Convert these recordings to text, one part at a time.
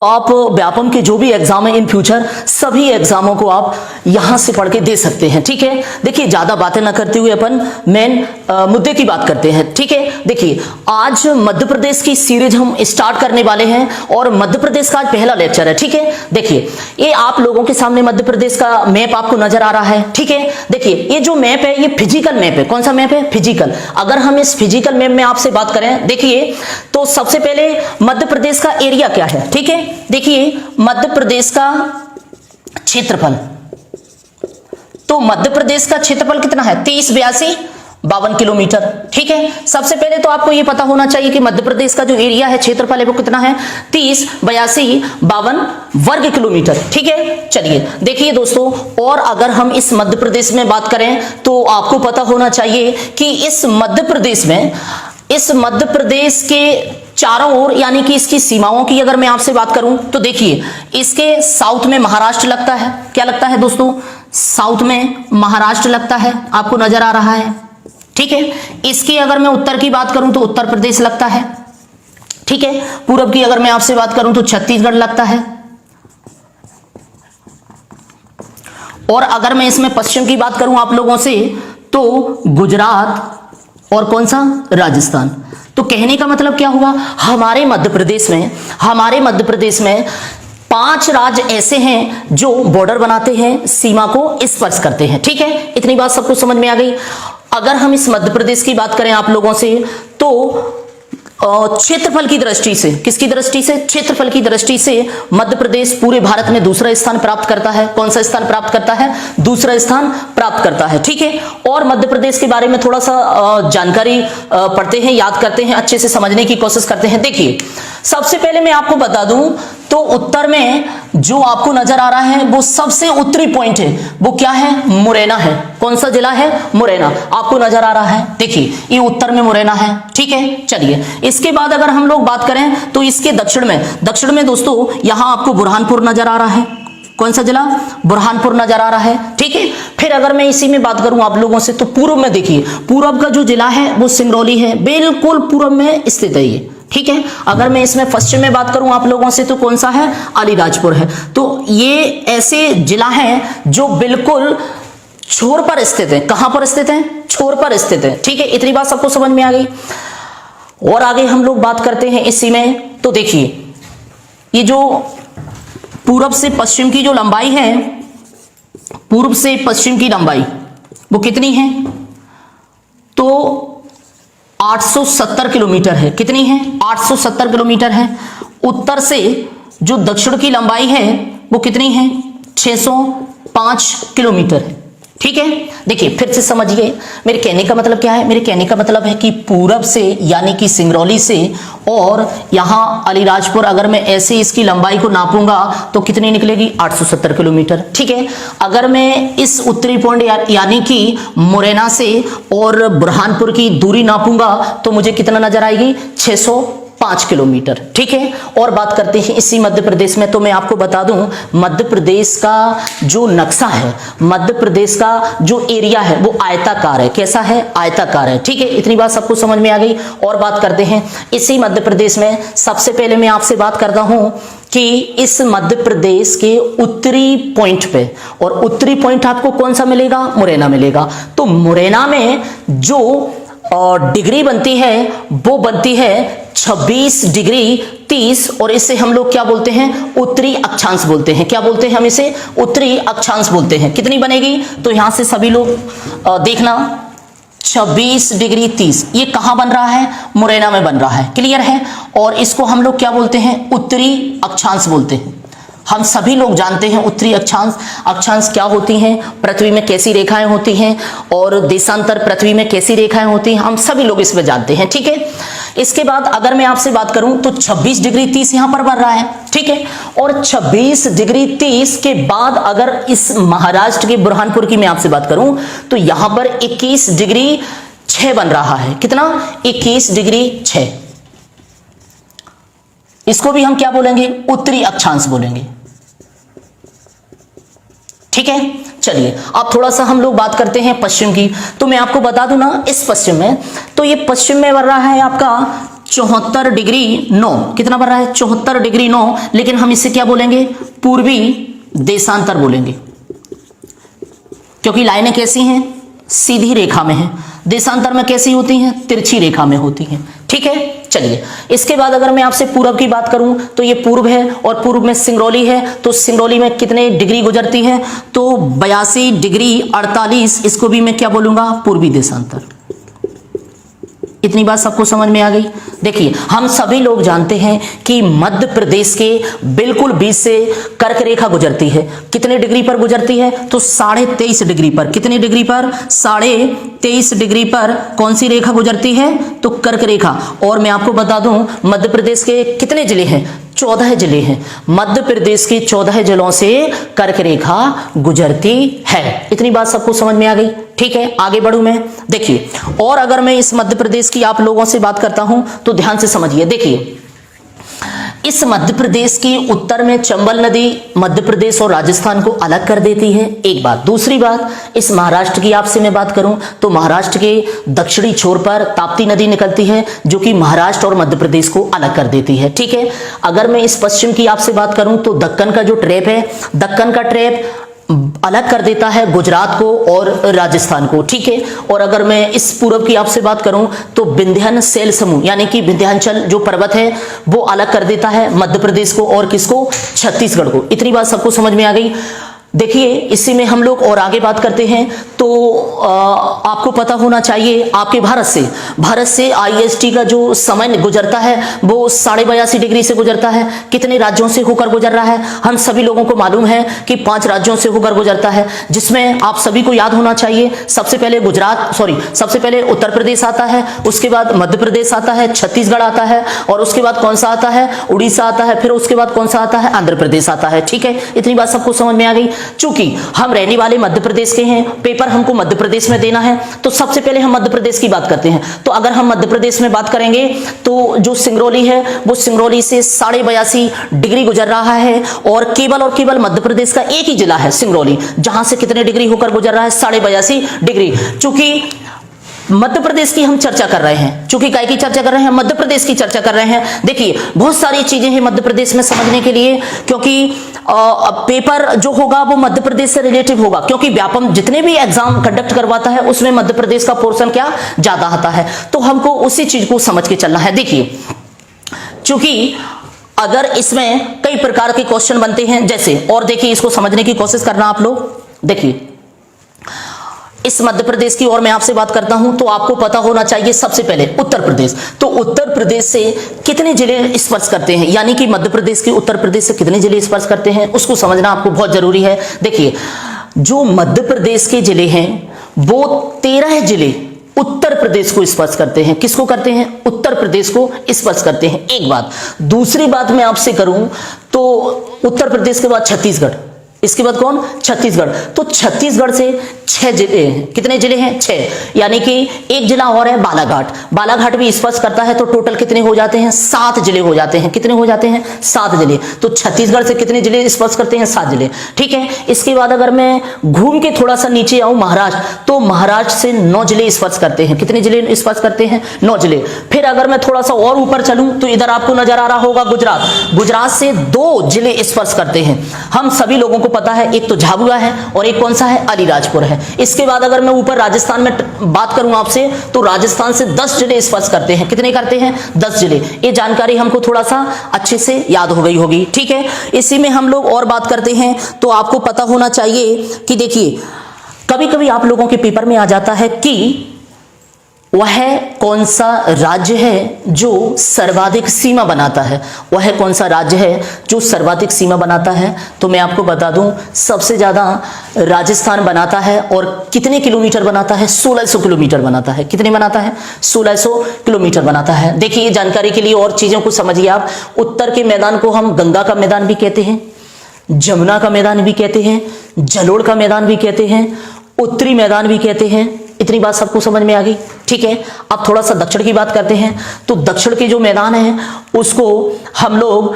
आप व्यापम के जो भी एग्जाम है इन फ्यूचर सभी एग्जामों को आप यहां से पढ़ के दे सकते हैं। ठीक है, देखिए ज्यादा बातें ना करते हुए अपन मेन मुद्दे की बात करते हैं। ठीक है, देखिए आज मध्य प्रदेश की सीरीज हम स्टार्ट करने वाले हैं और मध्य प्रदेश का आज पहला लेक्चर है। ठीक है, देखिए ये आप लोगों के सामने मध्य प्रदेश का मैप आपको नजर आ रहा है। ठीक है, देखिए ये जो मैप है ये फिजिकल मैप है। कौन सा मैप है? फिजिकल। अगर हम इस फिजिकल मैप में आपसे बात करें, देखिए तो सबसे पहले मध्य प्रदेश का एरिया क्या है। ठीक है, देखिए मध्य प्रदेश का क्षेत्रफल, तो मध्य प्रदेश का क्षेत्रफल कितना है? 308252 किलोमीटर। ठीक है, सबसे पहले तो आपको यह पता होना चाहिए कि मध्य प्रदेश का जो एरिया है, क्षेत्रफल है, वो कितना है? 308252 वर्ग किलोमीटर। ठीक है, चलिए देखिए दोस्तों, और अगर हम इस मध्य प्रदेश में बात करें तो आपको पता होना चाहिए कि इस मध्य प्रदेश के चारों ओर यानी कि इसकी सीमाओं की अगर मैं आपसे बात करूं तो देखिए इसके साउथ में महाराष्ट्र लगता है। क्या लगता है दोस्तों? साउथ में महाराष्ट्र लगता है, आपको नजर आ रहा है। ठीक है, इसकी अगर मैं उत्तर की बात करूं तो उत्तर प्रदेश लगता है। ठीक है, पूरब की अगर मैं आपसे बात करूं तो छत्तीसगढ़ लगता है, और अगर मैं इसमें पश्चिम की बात करूं आप लोगों से तो गुजरात और कौन सा? राजस्थान। तो कहने का मतलब क्या हुआ? हमारे मध्य प्रदेश में 5 राज्य ऐसे हैं जो बॉर्डर बनाते हैं, सीमा को स्पर्श करते हैं। ठीक है, इतनी बात सबको समझ में आ गई। अगर हम इस मध्य प्रदेश की बात करें आप लोगों से तो क्षेत्रफल की दृष्टि से, किसकी दृष्टि से? क्षेत्रफल की दृष्टि से मध्य प्रदेश पूरे भारत में दूसरा स्थान प्राप्त करता है। कौन सा स्थान प्राप्त करता है? दूसरा स्थान प्राप्त करता है। ठीक है, और मध्य प्रदेश के बारे में थोड़ा सा जानकारी पढ़ते हैं, याद करते हैं, अच्छे से समझने की कोशिश करते हैं। देखिए सबसे पहले मैं आपको बता दूं तो उत्तर में जो आपको नजर आ रहा है वो सबसे उत्तरी पॉइंट है, वो क्या है? मुरैना है। कौन सा जिला है? मुरैना, आपको नजर आ रहा है। देखिए ये उत्तर में मुरैना है। ठीक है, चलिए इसके बाद अगर हम लोग बात करें तो इसके दक्षिण में दोस्तों यहां आपको बुरहानपुर नजर आ रहा है। कौन सा जिला? बुरहानपुर नजर आ रहा है। ठीक है, फिर अगर मैं इसी में बात करूं आप लोगों से तो पूर्व में देखिए, पूर्व का जो जिला है वो सिंगरौली है, बिल्कुल पूर्व में स्थित है ये। ठीक है, अगर मैं इसमें पश्चिम में बात करूं आप लोगों से तो कौन सा है? अलीराजपुर है। तो ये ऐसे जिला हैं जो बिल्कुल छोर पर स्थित है। कहां पर स्थित है? छोर पर स्थित है। ठीक है, इतनी बात सबको समझ में आ गई। और आगे हम लोग बात करते हैं इसी में, तो देखिए ये जो पूर्व से पश्चिम की जो लंबाई है, पूर्व से पश्चिम की लंबाई वो कितनी है? तो 870 किलोमीटर है। कितनी है? 870 किलोमीटर है। उत्तर से जो दक्षिण की लंबाई है वो कितनी है? 605 किलोमीटर है। ठीक है, देखिए फिर से समझिए मेरे कहने का मतलब क्या है। मेरे कहने का मतलब है कि पूरब से यानी कि सिंगरौली से और यहां अलीराजपुर, अगर मैं ऐसे इसकी लंबाई को नापूंगा तो कितनी निकलेगी? 870 किलोमीटर। ठीक है, अगर मैं इस उत्तरी पॉइंट यानी कि मुरैना से और बुरहानपुर की दूरी नापूंगा तो मुझे कितना नजर आएगी? 605 किलोमीटर। ठीक है, और बात करते हैं इसी मध्य प्रदेश में, तो मैं आपको बता दूं मध्य प्रदेश का जो नक्शा है, मध्य प्रदेश का जो एरिया है वो आयताकार है। कैसा है? आयताकार है। ठीक है, इतनी बात सबको समझ में आ गई। और बात करते हैं इसी मध्य प्रदेश में, सबसे पहले मैं आपसे बात करता हूं कि इस मध्य प्रदेश के उत्तरी पॉइंट पे, और उत्तरी पॉइंट आपको कौन सा मिलेगा? मुरैना मिलेगा। तो मुरैना में जो डिग्री बनती है वो बनती है 26 डिग्री 30, और इसे हम लोग क्या बोलते हैं? उत्तरी अक्षांश बोलते हैं। क्या बोलते हैं हम इसे? उत्तरी अक्षांश बोलते हैं। कितनी बनेगी? तो यहां से सभी लोग देखना, 26 डिग्री 30 ये कहां बन रहा है? मुरैना में बन रहा है। क्लियर है? और इसको हम लोग क्या बोलते हैं? उत्तरी अक्षांश बोलते हैं। हम सभी लोग जानते हैं उत्तरी अक्षांश क्या होती हैं, पृथ्वी में कैसी रेखाएं होती हैं, और देशांतर पृथ्वी में कैसी रेखाएं होती हैं, हम सभी लोग इसमें जानते हैं। ठीक है, इसके बाद अगर मैं आपसे बात करूं तो 26 डिग्री 30 यहां पर बन रहा है। ठीक है, और 26 डिग्री 30 के बाद अगर इस महाराष्ट्र के बुरहानपुर की मैं आपसे बात करूं तो यहां पर 21 डिग्री 6 बन रहा है। कितना? 21 डिग्री 6। इसको भी हम क्या बोलेंगे? उत्तरी अक्षांश बोलेंगे। ठीक है, चलिए अब थोड़ा सा हम लोग बात करते हैं पश्चिम की। तो मैं आपको बता दूं ना, इस पश्चिम में, तो ये पश्चिम में बन रहा है आपका 74 डिग्री 9, कितना बन रहा है 74 डिग्री 9, लेकिन हम इसे क्या बोलेंगे, पूर्वी देशांतर बोलेंगे, क्योंकि लाइनें कैसी हैं, सीधी रेखा में हैं। देशांतर में कैसी होती हैं, तिरछी रेखा में होती हैं। ठीक है, चलिए इसके बाद अगर मैं आपसे पूर्व की बात करूं तो ये पूर्व है और पूर्व में सिंगरौली है, तो सिंगरौली में कितने डिग्री गुजरती है, तो 82 डिग्री 48, इसको भी मैं क्या बोलूंगा, पूर्वी देशांतर। इतनी बात सबको समझ में आ गई। देखिए हम सभी लोग जानते हैं कि मध्य प्रदेश के बिल्कुल बीच से कर्क रेखा गुजरती है, कितने डिग्री पर गुजरती है, तो 23.5 डिग्री पर। कितने डिग्री पर, 23.5 डिग्री पर कौन सी रेखा गुजरती है, तो कर्क रेखा। और मैं आपको बता दूं मध्य प्रदेश के कितने जिले हैं, 14 जिले हैं। मध्य प्रदेश के 14 जिलों से कर्क रेखा गुजरती है। इतनी बात सबको समझ में आ गई। ठीक है, आगे बढ़ूं मैं। देखिए और अगर मैं इस मध्य प्रदेश की आप लोगों से बात करता हूं तो ध्यान से समझिए। देखिए इस मध्य प्रदेश की उत्तर में चंबल नदी मध्य प्रदेश और राजस्थान को अलग कर देती है, एक बात। दूसरी बात, इस महाराष्ट्र की आपसे मैं बात करूं तो महाराष्ट्र के दक्षिणी छोर पर ताप्ती नदी निकलती है, जो कि महाराष्ट्र और मध्य प्रदेश को अलग कर देती है। ठीक है, अगर मैं इस पश्चिम की आपसे बात करूं तो दक्कन का जो ट्रैप है, दक्कन का ट्रैप अलग कर देता है गुजरात को और राजस्थान को। ठीक है, और अगर मैं इस पूर्व की आपसे बात करूं तो विंध्याचल समूह यानी कि विंध्याचल जो पर्वत है वो अलग कर देता है मध्य प्रदेश को और किसको, छत्तीसगढ़ को। इतनी बात सबको समझ में आ गई। देखिए इसी में हम लोग और आगे बात करते हैं तो आपको पता होना चाहिए आपके भारत से IST का जो समय गुजरता है वो 82.5 डिग्री से गुजरता है। कितने राज्यों से होकर गुजर रहा है, हम सभी लोगों को मालूम है कि 5 राज्यों से होकर गुजरता है, जिसमें आप सभी को याद होना चाहिए सबसे पहले उत्तर प्रदेश आता है, उसके बाद मध्य प्रदेश आता है, छत्तीसगढ़ आता है, और उसके बाद कौन सा आता है, उड़ीसा आता है, फिर उसके बाद कौन सा आता है, आंध्र प्रदेश आता है। ठीक है, इतनी बात सबको समझ में आ गई। चूंकि हम रहने वाले मध्य प्रदेश के हैं, पेपर हमको मध्य प्रदेश में देना है, तो सबसे पहले हम मध्य प्रदेश की बात करते हैं। तो अगर हम मध्य प्रदेश में बात करेंगे तो जो सिंगरौली है वो सिंगरौली से 82.5 डिग्री गुजर रहा है, और केवल मध्य प्रदेश का एक ही जिला है सिंगरौली, जहां से कितने डिग्री होकर गुजर रहा है, 82.5 डिग्री। चूंकि मध्य प्रदेश की हम चर्चा कर रहे हैं, चूंकि काय की चर्चा कर रहे हैं, मध्य प्रदेश की चर्चा कर रहे हैं। देखिए बहुत सारी चीजें हैं मध्य प्रदेश में समझने के लिए, क्योंकि पेपर जो होगा वो मध्य प्रदेश से रिलेटिव होगा, क्योंकि व्यापम जितने भी एग्जाम कंडक्ट करवाता है उसमें मध्य प्रदेश का पोर्शन क्या ज्यादा आता है, तो हमको उसी चीज को समझ के चलना है। देखिए चूंकि अगर इसमें कई प्रकार के क्वेश्चन बनते हैं जैसे, और देखिए इसको समझने की कोशिश करना आप लोग। देखिए इस मध्य प्रदेश की और मैं आपसे बात करता हूं तो आपको पता होना चाहिए सबसे पहले उत्तर प्रदेश। तो उत्तर प्रदेश से कितने जिले स्पर्श करते हैं, यानी कि मध्य प्रदेश के उत्तर प्रदेश से कितने जिले स्पर्श करते हैं, उसको समझना आपको बहुत जरूरी है। देखिए जो मध्य प्रदेश के जिले हैं वो 13 जिले उत्तर प्रदेश को स्पर्श करते हैं। किसको करते हैं, उत्तर प्रदेश को स्पर्श करते हैं, एक बात। दूसरी बात मैं आपसे करूं तो उत्तर प्रदेश के बाद छत्तीसगढ़, इसके बाद कौन, छत्तीसगढ़। तो छत्तीसगढ़ से 6 जिले हैं, कितने जिले हैं, 6, यानी कि एक जिला और है बालाघाट, बालाघाट भी स्पर्श करता है, तो टोटल कितने हो जाते हैं, 7 जिले हो जाते हैं। कितने हो जाते हैं, 7 जिले। तो छत्तीसगढ़ से कितने जिले स्पर्श करते हैं, 7 जिले। ठीक है, इसके बाद अगर मैं घूम के थोड़ा सा नीचे आऊं महाराष्ट्र, तो महाराष्ट्र से 9 जिले स्पर्श करते हैं। कितने जिले स्पर्श करते हैं, 9 जिले। फिर अगर मैं थोड़ा सा और ऊपर चलूं तो इधर आपको नजर आ रहा होगा गुजरात, गुजरात से 2 जिले स्पर्श करते हैं। हम सभी लोगों को पता है, एक तो झाबुआ है और एक कौन सा है, अलीराजपुर है। इसके बाद अगर मैं ऊपर राजस्थान में बात करूं आपसे तो राजस्थान से 10 जिले स्पर्श करते हैं। कितने करते हैं, 10 जिले। ये जानकारी हमको थोड़ा सा अच्छे से याद हो गई होगी। ठीक है, इसी में हम लोग और बात करते हैं तो आपको पता होना चाहिए कि देखिए कभी कभी आप लोगों के पेपर में आ जाता है कि वह कौन सा राज्य है जो सर्वाधिक सीमा बनाता है, वह कौन सा राज्य है जो सर्वाधिक सीमा बनाता है। तो मैं आपको बता दूं सबसे ज्यादा राजस्थान बनाता है, और कितने किलोमीटर बनाता है, 1600 किलोमीटर बनाता है। कितने बनाता है, 1600 किलोमीटर बनाता है। देखिए ये जानकारी के लिए और चीजों को समझिए आप। उत्तर के मैदान को हम गंगा का मैदान भी कहते हैं, जमुना का मैदान भी कहते हैं, जलोढ़ का मैदान भी कहते हैं, उत्तरी मैदान भी कहते हैं। इतनी बात सबको समझ में आ गई। ठीक है, अब थोड़ा सा दक्षिण की बात करते हैं। तो दक्षिण के जो मैदान है उसको हम लोग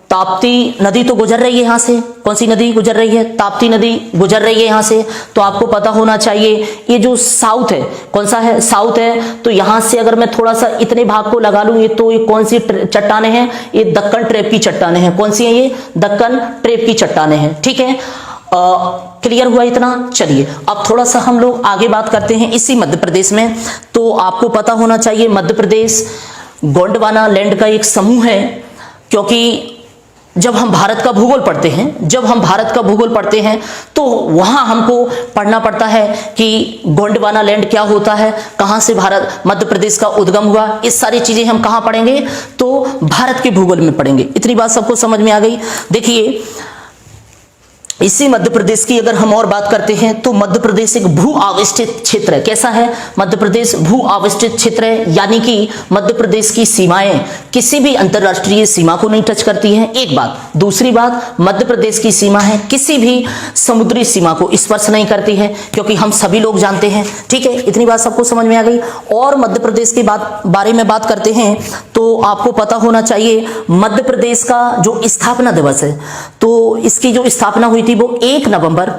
ताप्ती नदी तो गुजर रही है यहां से। कौन सी नदी गुजर रही है? ताप्ती नदी गुजर रही है यहां से। तो आपको पता होना चाहिए ये जो साउथ है, कौन सा है? साउथ है। तो यहां से अगर मैं थोड़ा सा इतने भाग को लगा लूं, ये तो ये कौन सी चट्टानें हैं? ये दक्कन ट्रेप की चट्टानें हैं। कौन सी है ये? दक्कन ट्रेप की चट्टानें हैं। ठीक है, क्लियर हुआ इतना? चलिए अब थोड़ा सा हम लोग आगे बात करते हैं इसी मध्य प्रदेश में। तो आपको पता होना चाहिए मध्य प्रदेश गोंडवाना लैंड का एक समूह है, क्योंकि जब हम भारत का भूगोल पढ़ते हैं तो वहां हमको पढ़ना पड़ता है कि गोंडवाना लैंड क्या होता है, कहां से भारत मध्य प्रदेश का उद्गम हुआ। इस सारी चीजें हम कहां पढ़ेंगे? तो भारत के भूगोल में पढ़ेंगे। इतनी बात सबको समझ में आ गई? देखिए इसी मध्य प्रदेश की अगर हम और बात करते हैं तो मध्य प्रदेश एक भू आविष्टित क्षेत्र है। कैसा है? मध्य प्रदेश भू आविष्टित क्षेत्र है, यानी कि मध्य प्रदेश की सीमाएं किसी भी अंतरराष्ट्रीय सीमा को नहीं टच करती हैं। एक बात। दूसरी बात, मध्य प्रदेश की सीमा है किसी भी समुद्री सीमा को स्पर्श नहीं करती है, क्योंकि हम सभी लोग जानते हैं। ठीक है, इतनी बात सबको समझ में आ गई। और मध्य प्रदेश के बारे में बात करते हैं तो आपको पता होना चाहिए मध्य प्रदेश का जो स्थापना दिवस है, तो इसकी जो स्थापना हुई थी वो 1 नवंबर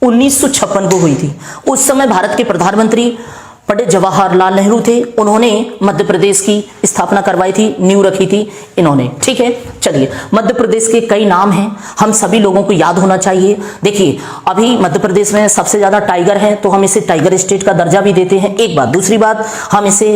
1956 को हुई थी। उस समय भारत के प्रधानमंत्री पंडित जवाहरलाल नेहरू थे। उन्होंने मध्य प्रदेश की स्थापना करवाई थी, नींव रखी थी इन्होंने। ठीक है, चलिए मध्य प्रदेश के कई नाम हैं, हम सभी लोगों को याद होना चाहिए। देखिए अभी मध्य प्रदेश में सबसे ज्यादा टाइगर है, तो हम इसे टाइगर स्टेट का दर्जा भी देते हैं। एक बात। दूसरी बात, हम इसे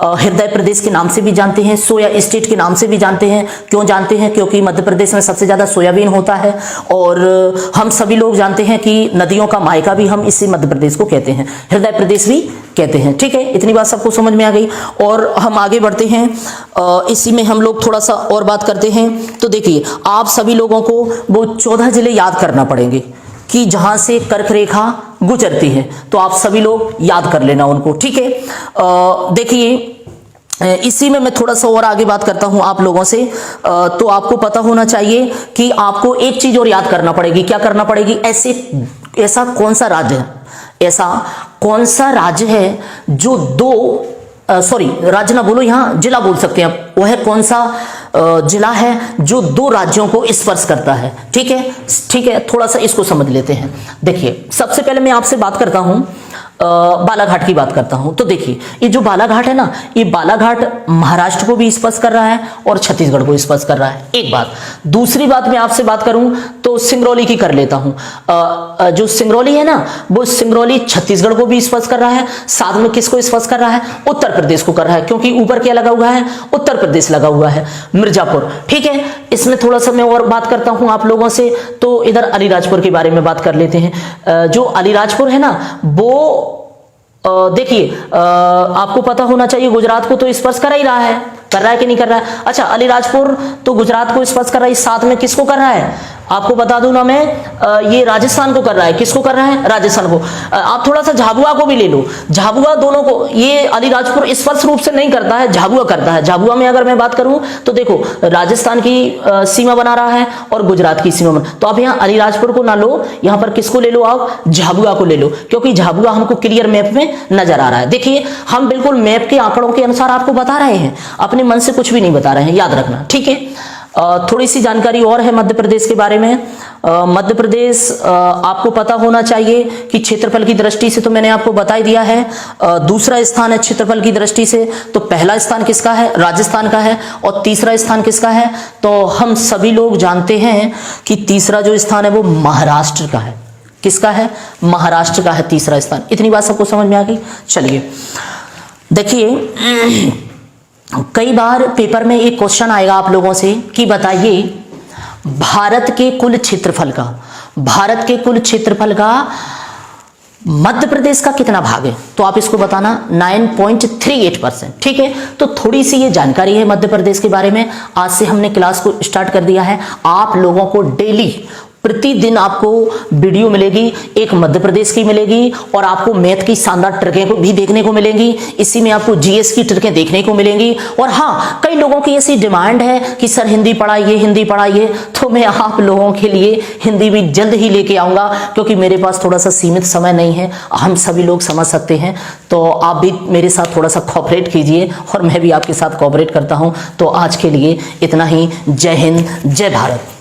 हृदय प्रदेश के नाम से भी जानते हैं, सोया स्टेट के नाम से भी जानते हैं। क्यों जानते हैं? क्योंकि मध्य प्रदेश में सबसे ज्यादा सोयाबीन होता है। और हम सभी लोग जानते हैं कि नदियों का मायका भी हम इसी मध्य प्रदेश को कहते हैं, हृदय प्रदेश भी कहते हैं। ठीक है, इतनी बात सबको समझ में आ गई। और हम आगे बढ़ते हैं, इसी में हम लोग थोड़ा सा और बात करते हैं। तो देखिए आप सभी लोगों को वो 14 जिले याद करना पड़ेंगे कि जहां से कर्क रेखा गुजरती है, तो आप सभी लोग याद कर लेना उनको। ठीक है, देखिए इसी में मैं थोड़ा सा और आगे बात करता हूं आप लोगों से। तो आपको पता होना चाहिए कि आपको एक चीज और याद करना पड़ेगी। क्या करना पड़ेगी? ऐसा कौन सा राज्य है, ऐसा कौन सा राज्य है जो राज्य ना बोलो, यहां जिला बोल सकते हैं आप। वह कौन सा जिला है जो 2 राज्यों को स्पर्श करता है? ठीक है, ठीक है, थोड़ा सा इसको समझ लेते हैं। देखिए सबसे पहले मैं आपसे बात करता हूं, बालाघाट की बात करता हूं। तो देखिए ये जो बालाघाट है ना, ये बालाघाट महाराष्ट्र को भी स्पर्श कर रहा है और छत्तीसगढ़ को स्पर्श कर रहा है। एक बात। दूसरी बात मैं आपसे बात करूं तो सिंगरौली की कर लेता हूं। जो सिंगरौली है ना, वो सिंगरौली छत्तीसगढ़ को भी स्पर्श कर रहा है, साथ में किसको स्पर्श कर रहा है? उत्तर प्रदेश को कर रहा है, क्योंकि ऊपर क्या लगा हुआ है? उत्तर प्रदेश लगा हुआ है, मिर्जापुर। ठीक है, इसमें थोड़ा सा मैं और बात करता हूं आप लोगों से। तो इधर अलीराजपुर के बारे में बात कर लेते हैं। जो अलीराजपुर है ना, वो देखिए आपको पता होना चाहिए गुजरात को तो स्पर्श कर ही रहा है, कर रहा है कि नहीं कर रहा है? अच्छा, अलीराजपुर तो गुजरात को स्पर्श कर रहा है, साथ में किसको कर रहा है? आपको बता दूं ना मैं, ये राजस्थान को कर रहा है। किसको कर रहा है? राजस्थान को। आप थोड़ा सा झाबुआ को भी ले लो, झाबुआ दोनों को, ये अलीराजपुर स्पर्श रूप से नहीं करता है, झाबुआ करता है। झाबुआ में अगर मैं बात करूं तो देखो राजस्थान की सीमा बना रहा है और गुजरात की सीमा बना। तो आप यहाँ अलीराजपुर को ना लो, यहाँ पर किसको ले लो? आप झाबुआ को ले लो, क्योंकि झाबुआ हमको क्लियर मैप में नजर आ रहा है। देखिए हम बिल्कुल मैप के आंकड़ों के अनुसार आपको बता रहे हैं, अपने मन से कुछ भी नहीं बता रहे हैं, याद रखना। ठीक है, थोड़ी सी जानकारी और है मध्य प्रदेश के बारे में। मध्य प्रदेश आपको पता होना चाहिए कि क्षेत्रफल की दृष्टि से तो मैंने आपको बता ही दिया है। दूसरा स्थान है क्षेत्रफल की दृष्टि से, तो पहला स्थान किसका है? राजस्थान का है। और तीसरा स्थान किसका है? तो हम सभी लोग जानते हैं कि तीसरा जो स्थान है वो महाराष्ट्र का है। किसका है? महाराष्ट्र का है तीसरा स्थान। इतनी बात सबको समझ में आ गई? चलिए देखिए कई बार पेपर में एक क्वेश्चन आएगा आप लोगों से कि बताइए भारत के कुल क्षेत्रफल का मध्य प्रदेश का कितना भाग है? तो आप इसको बताना 9.38%। ठीक है, तो थोड़ी सी ये जानकारी है मध्य प्रदेश के बारे में। आज से हमने क्लास को स्टार्ट कर दिया है, आप लोगों को डेली प्रतिदिन आपको वीडियो मिलेगी, एक मध्य प्रदेश की मिलेगी और आपको मैथ की शानदार ट्रिकें को भी देखने को मिलेंगी। इसी में आपको जीएस की ट्रिकें देखने को मिलेंगी। और हाँ, कई लोगों की ऐसी डिमांड है कि सर हिंदी पढ़ाइए, हिंदी पढ़ाइए, तो मैं आप लोगों के लिए हिंदी भी जल्द ही लेके आऊंगा, क्योंकि मेरे पास थोड़ा सा सीमित समय नहीं है, हम सभी लोग समझ सकते हैं। तो आप भी मेरे साथ थोड़ा सा कोऑपरेट कीजिए और मैं भी आपके साथ कोऑपरेट करता हूं। तो आज के लिए इतना ही। जय हिंद, जय भारत।